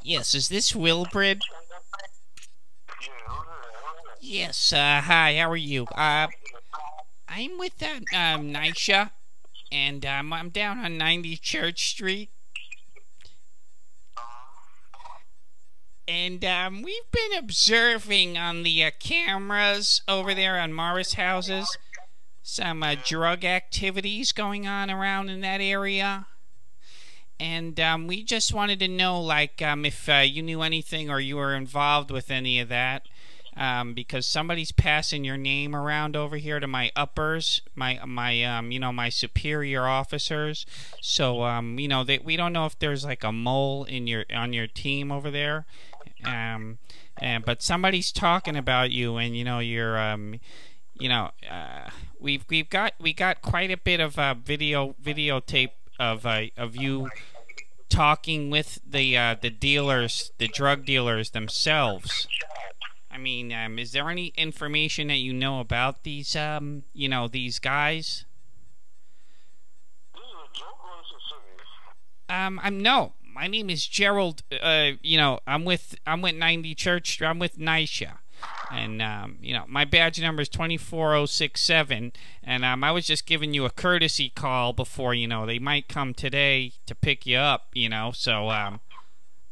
Yes, is this Wilbird? Yes, hi, how are you? I'm with, Nisha, and, I'm down on 90 Church Street. And, we've been observing on the, cameras over there on Morris houses some, drug activities going on around in that area. And, we just wanted to know, like, if, you knew anything or you were involved with any of that. Because somebody's passing your name around over here to my uppers, my superior officers. So, we don't know if there's like a mole on your team over there. But somebody's talking about you, and we got quite a bit of videotape of you talking with the dealers, the drug dealers themselves. I mean, is there any information that you know about these, these guys? No. My name is Gerald. I'm with 90 Church. I'm with Nisha, and my badge number is 24067. And I was just giving you a courtesy call before they might come today to pick you up. So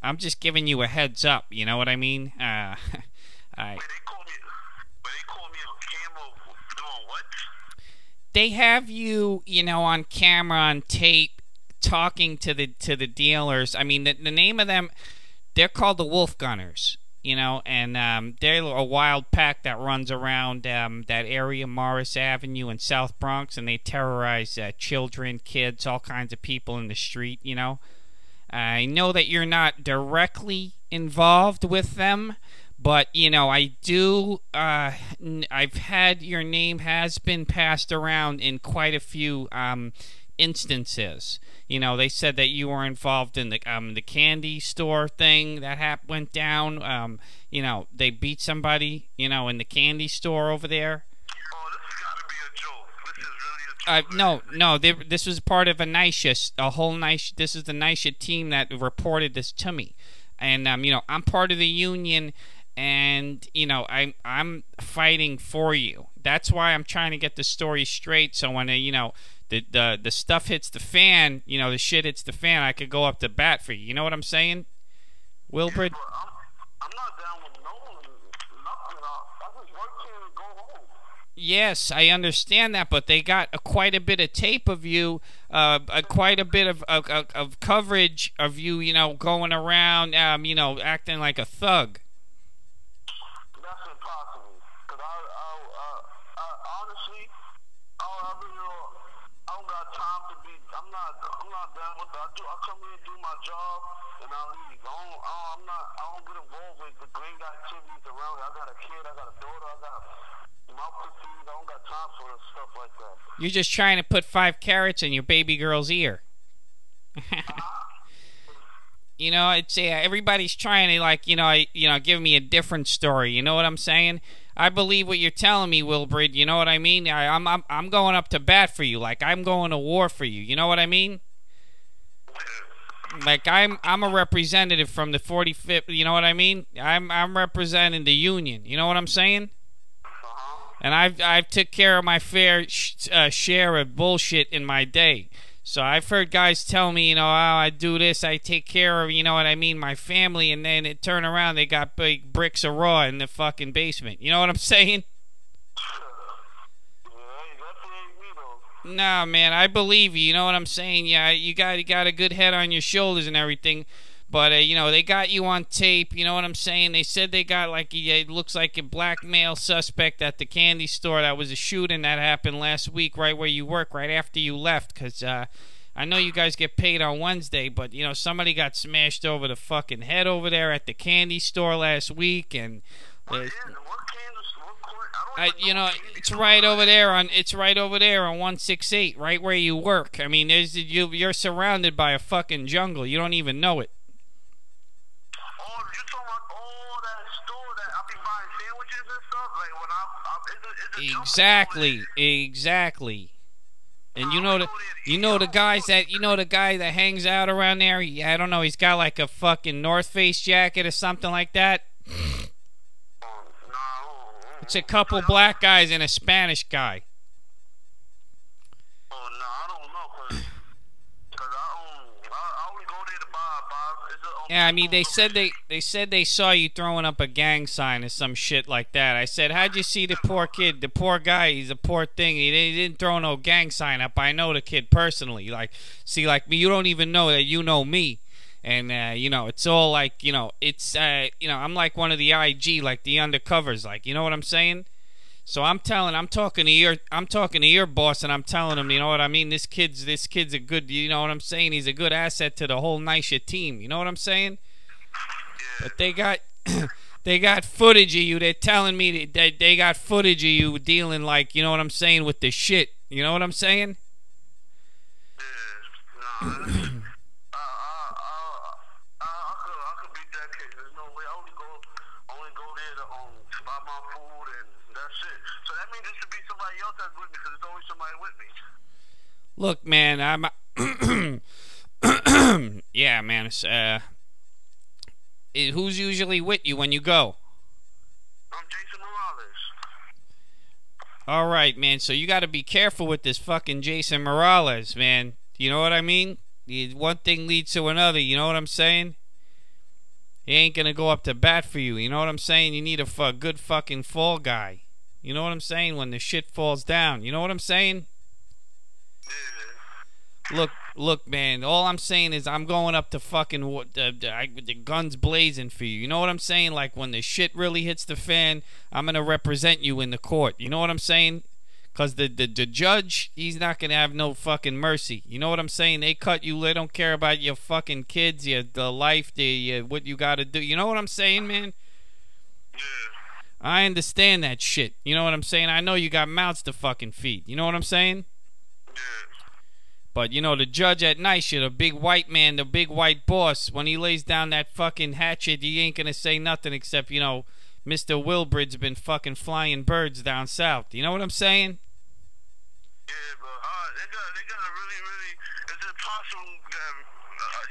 I'm just giving you a heads up. You know what I mean? They have you, on camera, on tape, talking to the dealers. I mean, the name of them, they're called the Wolf Gunners, and they're a wild pack that runs around that area, Morris Avenue and South Bronx, and they terrorize children, kids, all kinds of people in the street. I know that you're not directly involved with them. But, I do, I've had your name has been passed around in quite a few instances. They said that you were involved in the candy store thing that went down. They beat somebody, in the candy store over there. Oh, this has got to be a joke. This is really a joke. No, this was part of this is the Nisha team that reported this to me. And, I'm part of the union. And I'm fighting for you. That's why I'm trying to get the story straight. So when the stuff hits the fan, the shit hits the fan, I could go up to bat for you. You know what I'm saying, Wilbird? Yeah, I'm not down with nothing. I just work here and go home. Yes, I understand that, but they got quite a bit of tape of you, quite a bit of coverage of you, going around, acting like a thug. Honestly, I don't got time to be. I'm not done with that. I come here and do my job, and I leave. I don't get involved with the gang activities around me. I got a kid. I got a daughter. I got mouth to feed. I don't got time for stuff like that. You're just trying to put 5 carrots in your baby girl's ear. It's everybody's trying to give me a different story. You know what I'm saying? I believe what you're telling me, Wilbird. You know what I mean? I'm going up to bat for you. Like I'm going to war for you. You know what I mean? Like I'm a representative from the 45th. You know what I mean? I'm representing the union. You know what I'm saying? And I've took care of my fair share of bullshit in my day. So I've heard guys tell me, oh, I do this, I take care of, my family, and then it turn around, they got big bricks of raw in the fucking basement. You know what I'm saying? Nah, man, I believe you. You know what I'm saying? Yeah, you got a good head on your shoulders and everything. But, they got you on tape. You know what I'm saying? They said they got, it looks like a blackmail suspect at the candy store. That was a shooting that happened last week right where you work, right after you left. Because I know you guys get paid on Wednesday, but, somebody got smashed over the fucking head over there at the candy store last week. And, it's right over there on 168, right where you work. I mean, you're surrounded by a fucking jungle. You don't even know it. Exactly. And you know the guys that the guy that hangs out around there. I don't know. He's got like a fucking North Face jacket or something like that. It's a couple black guys and a Spanish guy. Oh no, I don't know, cause I only go there to buy. Yeah, I mean they said they saw you throwing up a gang sign or some shit like that. I said, how'd you see the poor kid, the poor guy? He's a poor thing. He didn't throw no gang sign up. I know the kid personally. Like, see, like me, you don't even know that you know me. And, you know, it's all like, you know, it's, you know, I'm like one of the IG, like the undercovers, like, you know what I'm saying? So I'm talking to your boss, and I'm telling him, you know what I mean? This kid's a good, you know what I'm saying? He's a good asset to the whole Nisha team. You know what I'm saying? But they got, they got footage of you. They're telling me that they got footage of you dealing, like, you know what I'm saying, with the shit. You know what I'm saying? Yeah, I could beat that case. There's no way. I only go there to buy my food, and that's it. So that means there should be somebody else that's with me, because there's always somebody with me. Look, man, yeah, man. It's, who's usually with you when you go? I'm Jason Morales. All right, man. So you got to be careful with this fucking Jason Morales, man. You know what I mean? One thing leads to another. You know what I'm saying? He ain't gonna go up to bat for you. You know what I'm saying? You need a good fucking fall guy. You know what I'm saying? When the shit falls down. You know what I'm saying? Look, man. All I'm saying is I'm going up to fucking the guns blazing for you. You know what I'm saying? Like when the shit really hits the fan, I'm gonna represent you in the court. You know what I'm saying? Cause the judge, he's not gonna have no fucking mercy. You know what I'm saying? They cut you. They don't care about your fucking kids, the life, what you gotta do. You know what I'm saying, man? Yeah. I understand that shit. You know what I'm saying? I know you got mouths to fucking feed. You know what I'm saying? Yeah. But you know the judge at night shit, the big white man, the big white boss, when he lays down that fucking hatchet, he ain't gonna say nothing except, you know, Mr. Wilbird's been fucking flying birds down south. You know what I'm saying? Yeah, but they gotta really. Is it possible that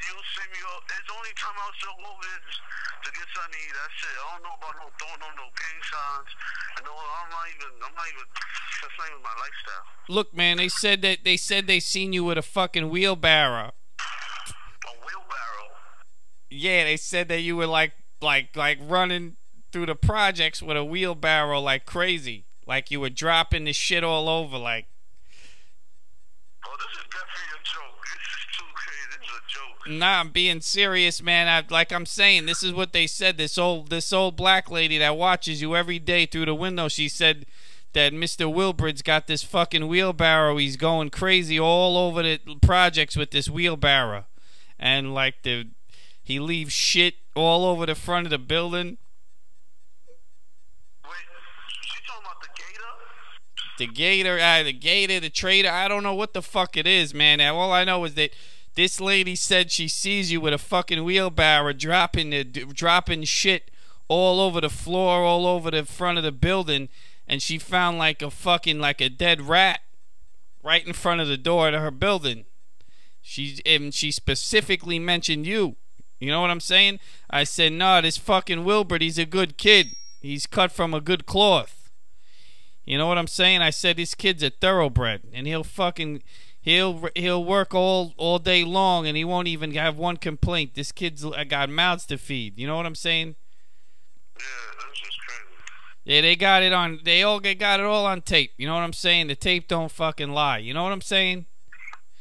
you'll see me? It's the only time I'll still go there to get something to eat. That's it. I don't know about throwing no gang signs. I know I'm not even. That's not even my lifestyle. Look, man, they said they seen you with a fucking wheelbarrow. A wheelbarrow? Yeah, they said that you were like running through the projects with a wheelbarrow like crazy, like you were dropping the shit all over, like. Oh, this is definitely a joke. This is too crazy. This is a joke. Nah, I'm being serious, man. Like I'm saying, this is what they said. This old black lady that watches you every day through the window, she said that Mr. Wilbird's got this fucking wheelbarrow. He's going crazy all over the projects with this wheelbarrow, and like he leaves shit all over the front of the building. The gator, the trader, I don't know what the fuck it is, man. All I know is that this lady said she sees you with a fucking wheelbarrow dropping shit all over the floor, all over the front of the building, and she found like a dead rat right in front of the door to her building. She specifically mentioned you. You know what I'm saying? I said, no, this fucking Wilbird, he's a good kid. He's cut from a good cloth. You know what I'm saying? I said this kid's a thoroughbred, and he'll work all day long, and he won't even have one complaint. This kid's got mouths to feed. You know what I'm saying? Yeah, that's just crazy. Yeah, they got it on. They got it all on tape. You know what I'm saying? The tape don't fucking lie. You know what I'm saying?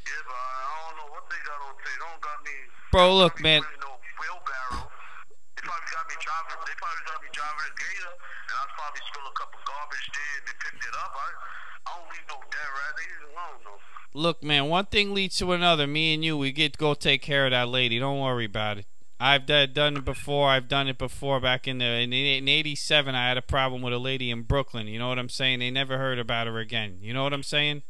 Yeah, but I don't know what they got on tape. They don't got me. Bro, look, man. No wheelbarrow. They probably got me driving. They probably got me driving a gator, and I probably spill a cup of garbage there, and they picked it up. I don't leave no dead rat. I don't know. Look, man. One thing leads to another. Me and you, we get to go take care of that lady. Don't worry about it. I've done it before. I've done it before. Back in '87, I had a problem with a lady in Brooklyn. You know what I'm saying? They never heard about her again. You know what I'm saying?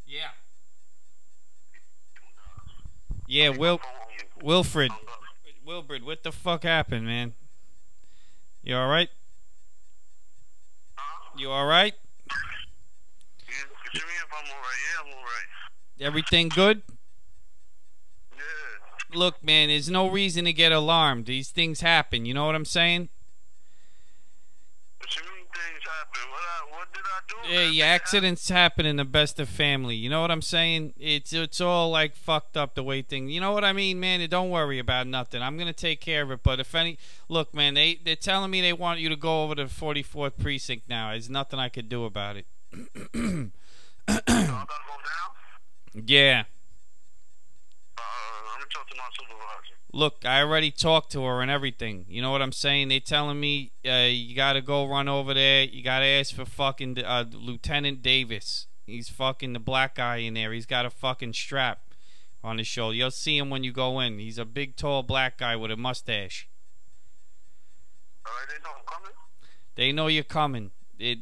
Yeah. Yeah, Wilfred. Wilbird, what the fuck happened, man? You alright? You alright? Yeah, I'm alright. Yeah, I'm alright. Everything good? Yeah. Look, man, there's no reason to get alarmed. These things happen. You know what I'm saying? What you mean things happen? What did I do? Yeah, accidents happen in the best of family. You know what I'm saying? It's all like fucked up the way things. You know what I mean, man? Don't worry about nothing. I'm gonna take care of it. But if any, look, man, they're telling me they want you to go over to the 44th precinct now. There's nothing I could do about it. I gotta go down? Yeah. I'm gonna talk to my supervisor. Look, I already talked to her and everything. You know what I'm saying? They telling me you gotta go run over there. You gotta ask for fucking Lieutenant Davis. He's fucking the black guy in there. He's got a fucking strap on his shoulder. You'll see him when you go in. He's a big, tall black guy with a mustache. Alright, they know I'm coming? They know you're coming.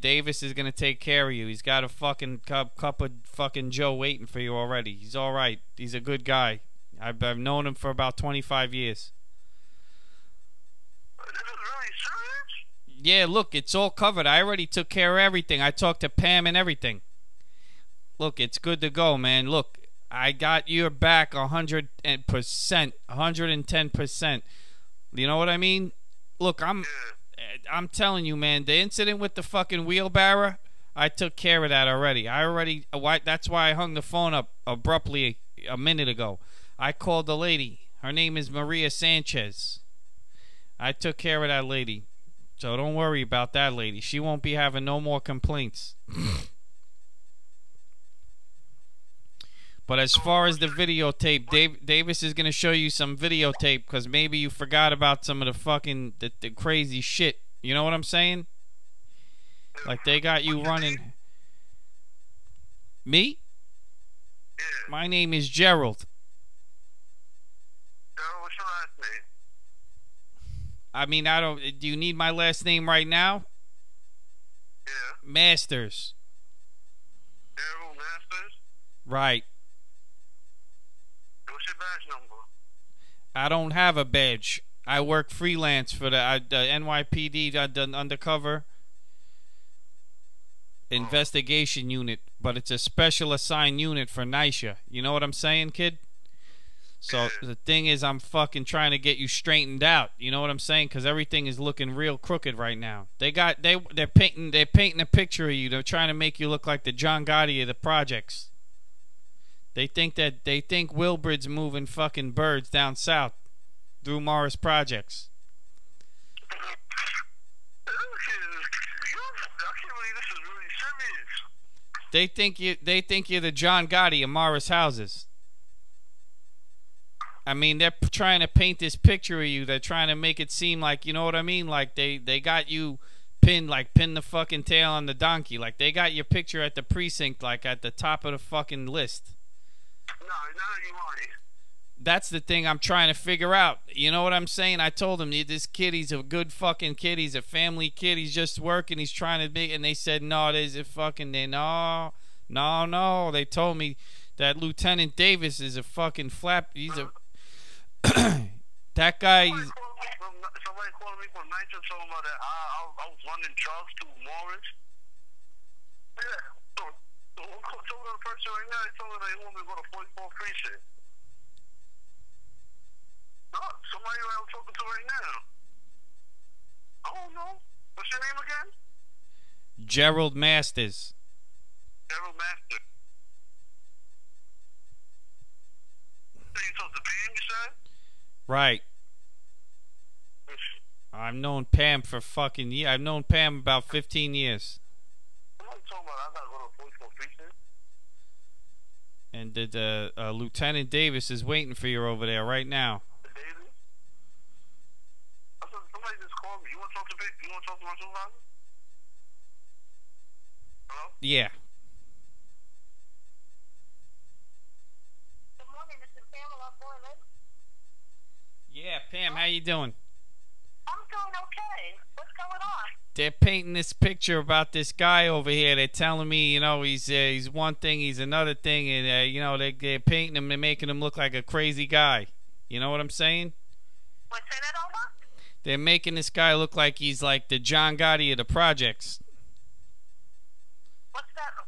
Davis is gonna take care of you. He's got a fucking cup of fucking Joe waiting for you already. He's all right. He's a good guy. I've known him for about 25 years. This is really serious? Yeah, look, it's all covered. I already took care of everything. I talked to Pam and everything. Look, it's good to go, man. Look, I got your back 100%, 110%. You know what I mean? Look, I'm telling you, man, the incident with the fucking wheelbarrow, I took care of that already. That's why I hung the phone up abruptly a minute ago. I called the lady. Her name is Maria Sanchez. I took care of that lady. So don't worry about that lady. She won't be having no more complaints. But as far as the videotape, Davis is going to show you some videotape because maybe you forgot about some of the fucking the crazy shit. You know what I'm saying? Like they got you running. Me? Yeah. My name is Gerald. Gerald, what's your last name? I mean, I don't. Do you need my last name right now? Yeah. Masters. Gerald Masters? Right. What's your badge number? I don't have a badge. I work freelance for the NYPD undercover investigation unit, but it's a special assigned unit for NYSHA. You know what I'm saying, kid? So the thing is, I'm fucking trying to get you straightened out. You know what I'm saying? Because everything is looking real crooked right now. They're painting a picture of you. They're trying to make you look like the John Gotti of the projects. They think Wilbird's moving fucking birds down south through Morris Projects. I can't believe this is really serious. They think you're the John Gotti of Morris houses. I mean, they're trying to paint this picture of you. They're trying to make it seem like, you know what I mean? Like they got you pinned, like pin the fucking tail on the donkey. Like they got your picture at the precinct, like at the top of the fucking list. No, you lying. That's the thing I'm trying to figure out. You know what I'm saying? I told him, this kid, he's a good fucking kid. He's a family kid. He's just working. He's trying to be. And they said, no, there's a fucking, no. They told me that Lieutenant Davis is a fucking flap. He's a, that guy. Somebody called me from night and told me that I was running drugs to Morris. Yeah. So I'm talking to the person right now. They told me they want me to go to 44th precinct. No, somebody I'm talking to right now. I don't know. What's your name again? Gerald Masters. Gerald Masters. So you talked to Pam, you said? Right. I've known Pam for fucking years. I've known Pam about 15 years. Somebody told me I gotta go to 44th precinct. And Lieutenant Davis is waiting for you over there right now. Davis? I said, somebody just called me. You want to talk to my supervisor? Hello? Yeah. Good morning, this is Pamela Boylan. Yeah, Pam, how you doing? I'm doing okay. What's going on? They're painting this picture about this guy over here. They're telling me, you know, he's one thing, he's another thing, and you know, they're painting him and making him look like a crazy guy. You know what I'm saying? What, say that over? They're making this guy look like he's like the John Gotti of the projects. What's that? I'm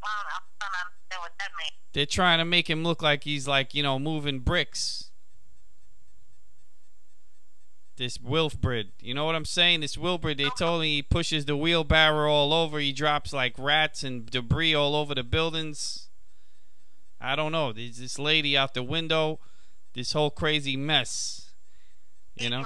what that means. They're trying to make him look like he's like, you know, moving bricks. This Wilbird, you know what I'm saying? This Wilbird, they told me he pushes the wheelbarrow all over. He drops like rats and debris all over the buildings. I don't know. There's this lady out the window. This whole crazy mess. You know?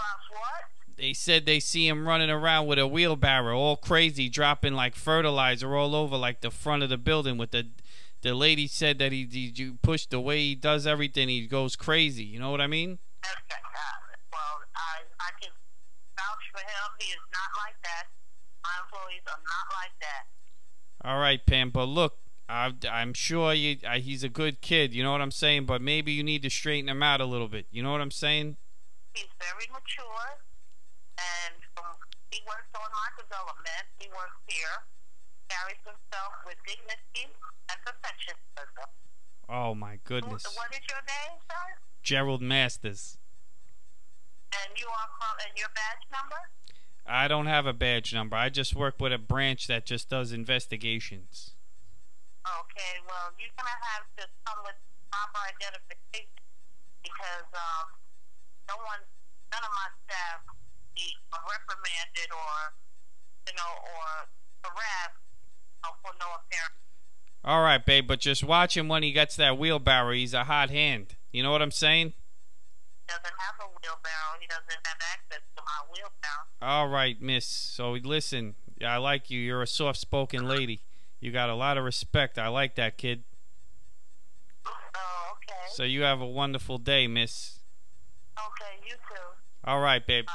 They said they see him running around with a wheelbarrow, all crazy, dropping like fertilizer all over like the front of the building. With the lady said that he pushed the way he does everything, he goes crazy. You know what I mean? Well, I can vouch for him. He is not like that. My employees are not like that. All right, Pam. But look, I'm sure he's a good kid. You know what I'm saying? But maybe you need to straighten him out a little bit. You know what I'm saying? He's very mature, and he works on my development. He works here, carries himself with dignity and professionalism. Oh my goodness. What is your name, sir? Gerald Masters. And you are from, and your badge number? I don't have a badge number. I just work with a branch that just does investigations. Okay, well, you're going to have to come with proper identification because none of my staff be reprimanded or, you know, or harassed for no apparent. All right, babe, but just watch him when he gets that wheelbarrow. He's a hot hand. You know what I'm saying? Doesn't have a wheelbarrow. He doesn't have access to my wheelbarrow. All right, miss. So listen, I like you. You're a soft-spoken lady. You got a lot of respect. I like that, kid. Oh, okay. So you have a wonderful day, miss. Okay, you too. All right, babe. Bye.